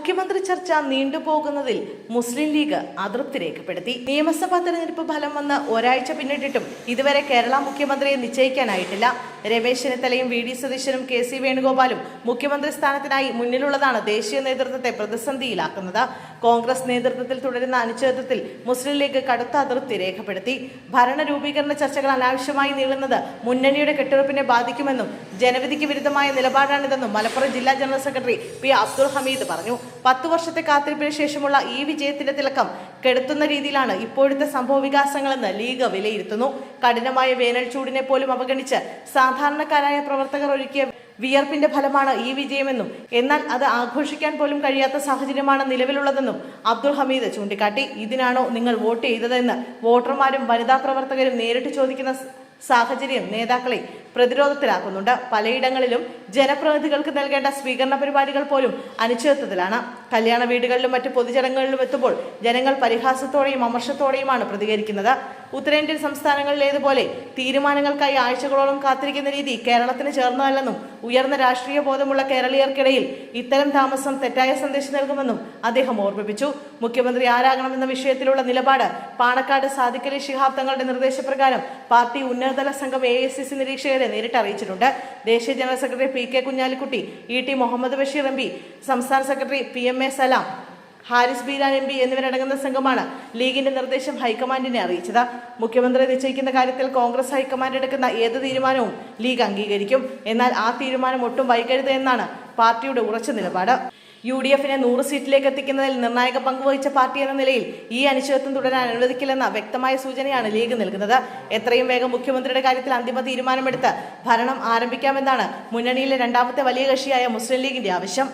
മുഖ്യമന്ത്രി ചർച്ച നീണ്ടുപോകുന്നതിൽ മുസ്ലിം ലീഗ് അതൃപ്തി രേഖപ്പെടുത്തി. നിയമസഭാ തെരഞ്ഞെടുപ്പ് ഫലം വന്ന് ഒരാഴ്ച പിന്നിട്ടിട്ടും ഇതുവരെ കേരള മുഖ്യമന്ത്രിയെ നിശ്ചയിക്കാനായിട്ടില്ല. രമേശ് ചെന്നിത്തലയും വി ഡി സതീശനും കെ സി വേണുഗോപാലും മുഖ്യമന്ത്രി സ്ഥാനത്തിനായി മുന്നിലുള്ളതാണ് ദേശീയ നേതൃത്വത്തെ പ്രതിസന്ധിയിലാക്കുന്നത്. കോൺഗ്രസ് നേതൃത്വത്തിൽ തുടരുന്ന അനിശ്ചിതത്വത്തിൽ മുസ്ലിം ലീഗ് കടുത്ത അതൃപ്തി രേഖപ്പെടുത്തി. ഭരണ രൂപീകരണ ചർച്ചകൾ അനാവശ്യമായി നീളുന്നത് മുന്നണിയുടെ കെട്ടുറപ്പിനെ ബാധിക്കുമെന്നും ജനവിധിക്ക് വിരുദ്ധമായ നിലപാടാണിതെന്നും മലപ്പുറം ജില്ലാ general secretary P Abdul Hameed പറഞ്ഞു. 10 വർഷത്തെ കാത്തിരിപ്പിന് ശേഷമുള്ള ഈ വിജയത്തിന്റെ തിളക്കം കെടുത്തുന്ന രീതിയിലാണ് ഇപ്പോഴത്തെ സംഭവ വികാസങ്ങളെന്ന് ലീഗ് വിലയിരുത്തുന്നു. കഠിനമായ വേനൽ ചൂടിനെ പോലും അവഗണിച്ച് സാധാരണക്കാരായ പ്രവർത്തകർ ഒരുക്കിയ വിയർപ്പിന്റെ ഫലമാണ് ഈ വിജയമെന്നും എന്നാൽ അത് ആഘോഷിക്കാൻ പോലും കഴിയാത്ത സാഹചര്യമാണ് നിലവിലുള്ളതെന്നും അബ്ദുൾ ഹമീദ് ചൂണ്ടിക്കാട്ടി. ഇതിനാണോ നിങ്ങൾ വോട്ട് ചെയ്തതെന്ന് വോട്ടർമാരും വനിതാ പ്രവർത്തകരും നേരിട്ട് ചോദിക്കുന്ന സാഹചര്യം നേതാക്കളെ പ്രതിരോധത്തിലാക്കുന്നുണ്ട്. പലയിടങ്ങളിലും ജനപ്രതിനിധികൾക്ക് നൽകേണ്ട സ്വീകരണ പരിപാടികൾ പോലും അനിശ്ചിതത്വത്തിലാണ്. കല്യാണ വീടുകളിലും മറ്റ് പൊതുചടങ്ങുകളിലും എത്തുമ്പോൾ ജനങ്ങൾ പരിഹാസത്തോടെയും അമർഷത്തോടെയുമാണ് പ്രതികരിക്കുന്നത്. ഉത്തരേന്ത്യൻ സംസ്ഥാനങ്ങളിലേതുപോലെ തീരുമാനങ്ങൾക്കായി ആഴ്ചകളോളം കാത്തിരിക്കുന്ന രീതി കേരളത്തിന് ചേർന്നതല്ലെന്നും ഉയർന്ന രാഷ്ട്രീയ ബോധമുള്ള കേരളീയർക്കിടയിൽ ഇത്തരം താമസം തെറ്റായ സന്ദേശം നൽകുമെന്നും അദ്ദേഹം ഓർമ്മിപ്പിച്ചു. മുഖ്യമന്ത്രി ആരാകണമെന്ന വിഷയത്തിലുള്ള നിലപാട് പാണക്കാട് സാദിഖ് അലി ശിഹാബ് തങ്ങളുടെ നിർദ്ദേശപ്രകാരം പാർട്ടി ഉന്നതതല സംഘം AICC നിരീക്ഷകരെ നേരിട്ട് അറിയിച്ചിട്ടുണ്ട്. ദേശീയ general secretary PK Kunhalikutty, ET Muhammad Basheer MP, സംസ്ഥാന സെക്രട്ടറി PMA സലാം, ഹാരിസ് ബീരാൻ MP എന്നിവരടങ്ങുന്ന സംഘമാണ് ലീഗിന്റെ നിർദ്ദേശം ഹൈക്കമാൻഡിനെ അറിയിച്ചത്. മുഖ്യമന്ത്രി നിശ്ചയിക്കുന്ന കാര്യത്തിൽ കോൺഗ്രസ് ഹൈക്കമാൻഡ് എടുക്കുന്ന ഏത് തീരുമാനവും ലീഗ് അംഗീകരിക്കും. എന്നാൽ ആ തീരുമാനം ഒട്ടും വൈകരുത് എന്നാണ് പാർട്ടിയുടെ ഉറച്ച നിലപാട്. UDF-നെ 100 സീറ്റിലേക്ക് എത്തിക്കുന്നതിൽ നിർണായക പങ്കുവഹിച്ച പാർട്ടി എന്ന നിലയിൽ ഈ അനിശ്ചിതത്വം തുടരാൻ അനുവദിക്കില്ലെന്ന വ്യക്തമായ സൂചനയാണ് ലീഗ് നൽകുന്നത്. എത്രയും വേഗം മുഖ്യമന്ത്രിയുടെ കാര്യത്തിൽ അന്തിമ തീരുമാനമെടുത്ത് ഭരണം ആരംഭിക്കാമെന്നാണ് മുന്നണിയിലെ രണ്ടാമത്തെ വലിയ കക്ഷിയായ മുസ്ലിം ലീഗിന്റെ ആവശ്യം.